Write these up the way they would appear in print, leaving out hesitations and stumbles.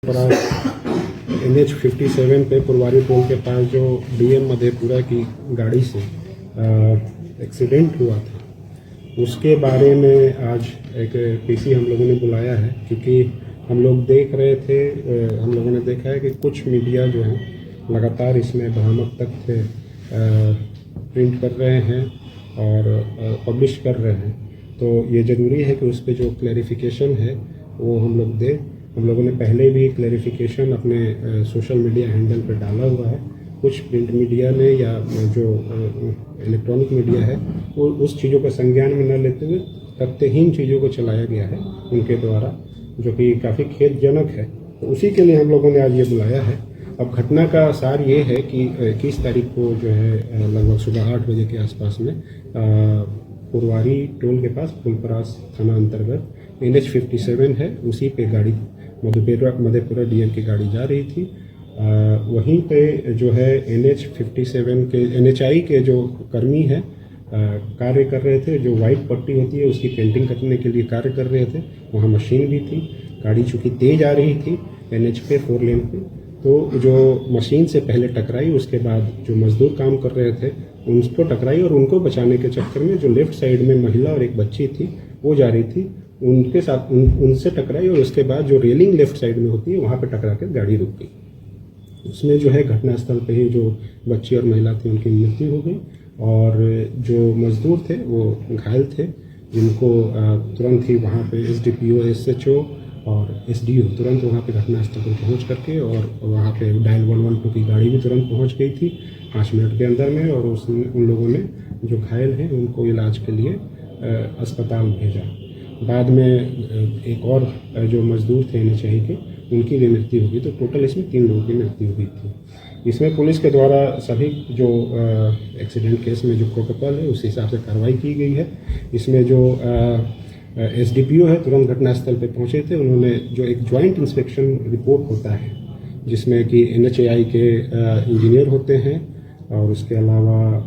NH57 पे पुरवारी toll के पास जो DM मधेपुरा की गाड़ी से एक्सीडेंट हुआ था, उसके बारे में आज एक PC हम लोगों ने बुलाया है, क्योंकि हम लोग देख रहे थे, हम लोगों ने देखा है कि कुछ मीडिया जो है लगातार इसमें भ्रामक तथ्य प्रिंट कर रहे हैं और पब्लिश कर रहे हैं। तो ये ज़रूरी है कि उस पर जो क्लैरिफिकेशन है वो हम लोग दें। हम लोगों ने पहले भी क्लैरिफिकेशन अपने सोशल मीडिया हैंडल पर डाला हुआ है। कुछ प्रिंट मीडिया ने या जो इलेक्ट्रॉनिक मीडिया है वो उस चीज़ों को संज्ञान में न लेते हुए तथ्यहीन चीज़ों को चलाया गया है उनके द्वारा, जो कि काफ़ी खेदजनक है। तो उसी के लिए हम लोगों ने आज ये बुलाया है। अब घटना का सार ये है कि 21 तारीख को जो है लगभग सुबह 8 बजे के आसपास में पुरवारी टोल के पास फुलपरास थाना अंतर्गत NH57 है, उसी पे गाड़ी मधेपुरा DM की गाड़ी जा रही थी। वहीं पे जो है NH57 के NHI के जो कर्मी है कार्य कर रहे थे, जो वाइट पट्टी होती है उसकी पेंटिंग करने के लिए कार्य कर रहे थे। वहाँ मशीन भी थी। गाड़ी चूँकि तेज आ रही थी NH पे 4 लेन पे, तो जो मशीन से पहले टकराई, उसके बाद जो मजदूर काम कर रहे थे उनको टकराई, और उनको बचाने के चक्कर में जो लेफ्ट साइड में महिला और एक बच्ची थी वो जा रही थी, उनके साथ उनसे टकराई, और उसके बाद जो रेलिंग लेफ्ट साइड में होती है वहाँ पे टकरा कर गाड़ी रुक गई। उसमें जो है घटनास्थल पे ही जो बच्ची और महिला थी उनकी मृत्यु हो गई, और जो मजदूर थे वो घायल थे, जिनको तुरंत ही वहाँ पे SDPO SHO और SDO तुरंत वहाँ पे घटनास्थल पर पहुँच करके, और वहाँ पे डायल 112 की गाड़ी भी तुरंत पहुँच गई थी 5 मिनट के अंदर में, और उन लोगों ने जो घायल हैं उनको इलाज के लिए अस्पताल भेजा। बाद में एक और जो मजदूर थे NHI के, उनकी भी मृत्यु होगी। तो टोटल इसमें 3 लोगों की मृत्यु हुई थी। इसमें पुलिस के द्वारा सभी जो एक्सीडेंट केस में जो प्रोटोकॉल है उस हिसाब से कार्रवाई की गई है। इसमें जो SDPO है तुरंत घटनास्थल पे पहुंचे थे। उन्होंने जो एक ज्वाइंट इंस्पेक्शन रिपोर्ट होता है, जिसमें कि NHI के इंजीनियर होते हैं, और उसके अलावा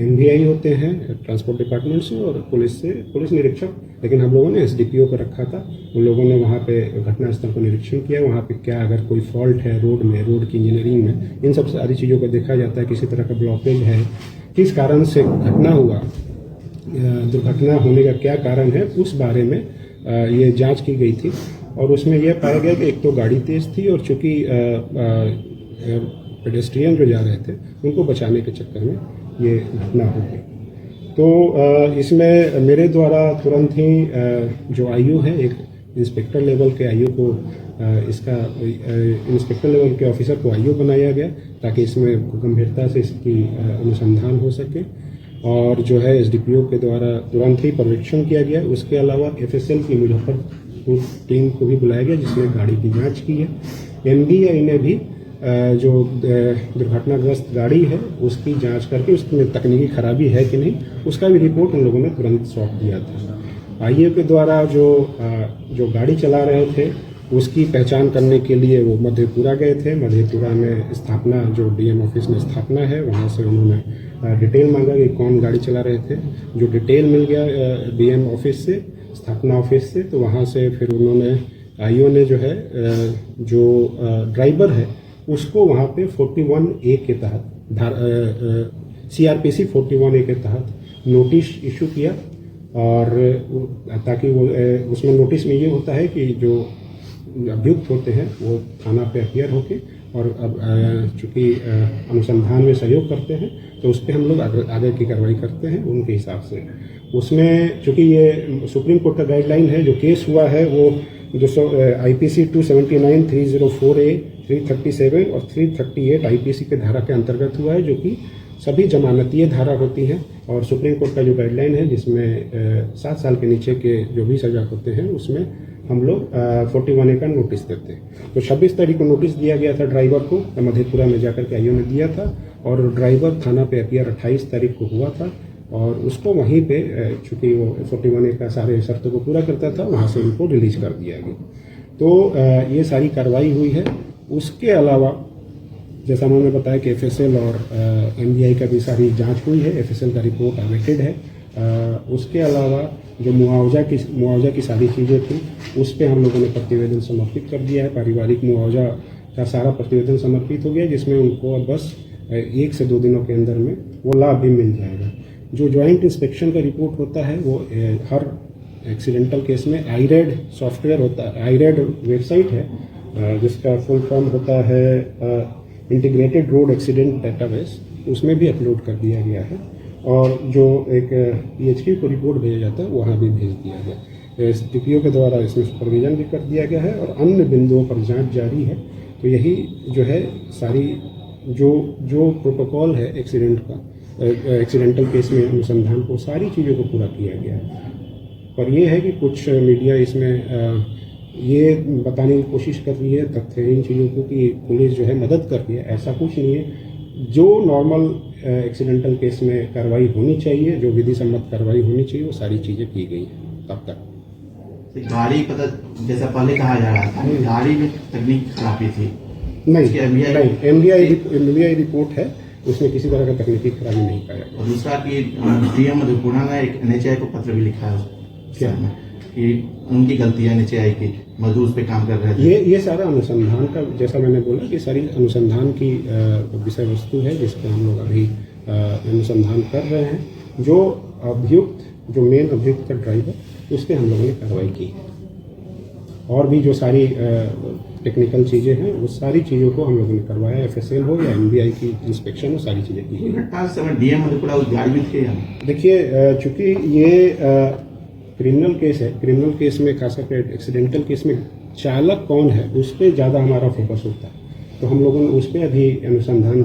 MVI होते हैं ट्रांसपोर्ट डिपार्टमेंट से, और पुलिस निरीक्षक, लेकिन हम लोगों ने SDPO पर रखा था। उन लोगों ने वहाँ पे घटनास्थल को निरीक्षण किया, वहाँ पे क्या अगर कोई फॉल्ट है रोड में, रोड की इंजीनियरिंग में, इन सब सारी चीज़ों को देखा जाता है। किसी तरह का ब्लॉकेज है, किस कारण से घटना हुआ, दुर्घटना होने का क्या कारण है, उस बारे में ये जाँच की गई थी। और उसमें यह पाया गया कि एक तो गाड़ी तेज़ थी, और चूँकि पेडेस्ट्रियन जो जा रहे थे उनको बचाने के चक्कर में ये घटना हो गई। तो इसमें मेरे द्वारा तुरंत ही जो IO है, एक इंस्पेक्टर लेवल के IO को इसका इंस्पेक्टर लेवल के ऑफिसर को IO बनाया गया, ताकि इसमें गंभीरता से इसकी अनुसंधान हो सके। और जो है SDPO के द्वारा तुरंत ही पर्यवेक्षण किया गया। उसके अलावा FSL की मुजफ्फरपुर टीम को भी बुलाया गया, जिसने गाड़ी की जाँच की है। MBI ने भी जो दुर्घटनाग्रस्त गाड़ी है उसकी जांच करके उसमें तकनीकी खराबी है कि नहीं, उसका भी रिपोर्ट उन लोगों ने तुरंत सौंप दिया था। IO के द्वारा जो गाड़ी चला रहे थे उसकी पहचान करने के लिए वो मधेपुरा गए थे। मधेपुरा में स्थापना, जो DM ऑफिस में स्थापना है, वहाँ से उन्होंने डिटेल मांगा कि कौन गाड़ी चला रहे थे। जो डिटेल मिल गया DM ऑफिस से, स्थापना ऑफिस से, तो वहाँ से फिर उन्होंने IO ने जो है जो ड्राइवर है उसको वहाँ पे 41A के तहत CRPC 41A के तहत नोटिस इशू किया, और ताकि वो उसमें नोटिस में ये होता है कि जो अभियुक्त होते हैं वो थाना पे अपीयर होके, और अब चूँकि अनुसंधान में सहयोग करते हैं तो उस पर हम लोग आगे की कार्रवाई करते हैं उनके हिसाब से। उसमें चूँकि ये सुप्रीम कोर्ट का गाइडलाइन है, जो केस हुआ है वो IPC 279, 304A, 337 और 338 IPC के धारा के अंतर्गत हुआ है, जो कि सभी जमानतीय धारा होती हैं। और सुप्रीम कोर्ट का जो गाइडलाइन है, जिसमें 7 साल के नीचे के जो भी सजा होते हैं, उसमें हम लोग 41A का नोटिस देते हैं। तो 26 तारीख को नोटिस दिया गया था ड्राइवर को, मधेपुरा में जाकर के IO ने दिया था, और ड्राइवर थाना पे अपीयर 28 तारीख को हुआ था, और उसको वहीं पे चूँकि वो 41A का सारे शर्तों को पूरा करता था, वहाँ से उनको रिलीज कर दिया गया। तो ये सारी कार्रवाई हुई है। उसके अलावा जैसा मैंने बताया कि FSL और MVI का भी सारी जांच हुई है। FSL का रिपोर्ट अवेटेड है। उसके अलावा जो मुआवजा की सारी चीज़ें थी उस पर हम लोगों ने प्रतिवेदन समर्पित कर दिया है। पारिवारिक मुआवजा का सारा प्रतिवेदन समर्पित हो गया, जिसमें उनको अब बस 1 से 2 दिनों के अंदर में वो लाभ भी मिल जाएगा। जो ज्वाइंट इंस्पेक्शन का रिपोर्ट होता है वो हर एक्सीडेंटल केस में आईरेड सॉफ्टवेयर होता है, आईरेड वेबसाइट है जिसका फुल फॉर्म होता है इंटीग्रेटेड रोड एक्सीडेंट डेटाबेस, उसमें भी अपलोड कर दिया गया है। और जो एक PHQ को रिपोर्ट भेजा जाता है वहाँ भी भेज दिया गया। SDPO के द्वारा इसमें सुपरविजन भी कर दिया गया है और अन्य बिंदुओं पर जांच जारी है। तो यही जो है सारी जो प्रोटोकॉल है एक्सीडेंट का, एक्सीडेंटल केस में अनुसंधान को सारी चीज़ों को पूरा किया गया है। पर यह है कि कुछ मीडिया इसमें ये बताने की कोशिश कर रही है तथ्यहीन चीज़ों को कि पुलिस जो है मदद कर रही है, ऐसा कुछ नहीं है। जो नॉर्मल एक्सीडेंटल केस में कार्रवाई होनी चाहिए, जो विधि सम्मत कार्रवाई होनी चाहिए, वो सारी चीज़ें की गई हैं तब तक। गाड़ी पता जैसा पहले कहा जा रहा था गाड़ी में तकनीक खराबी थी, नहीं, MBI रिपोर्ट है, उसमें किसी तरह का तकनीकी खराबी नहीं पाया गया। और दूसरा कि DM मधेपुरा ने एक NHAI को पत्र भी लिखा है क्या कि उनकी गलती है NHAI की, मजदूर उस पे काम कर रहे थे। ये सारा अनुसंधान का, जैसा मैंने बोला कि सारी अनुसंधान की विषय वस्तु है जिस पर हम लोग अभी अनुसंधान कर रहे हैं। जो अभियुक्त, जो मेन अभियुक्त का ड्राइवर, उस पर हम लोगों ने कार्रवाई की है। और भी जो सारी टेक्निकल चीज़ें हैं वो सारी चीज़ों को हम लोगों ने करवाया, FSL हो या MBI की इंस्पेक्शन हो, सारी चीज़ें की है। DM मधेपुरा गाड़ी भी थे। देखिए, चूँकि ये क्रिमिनल केस है, क्रिमिनल केस में खासकर एक्सीडेंटल केस में चालक कौन है उस पर ज़्यादा हमारा फोकस होता है, तो हम लोगों ने उस पर अभी अनुसंधान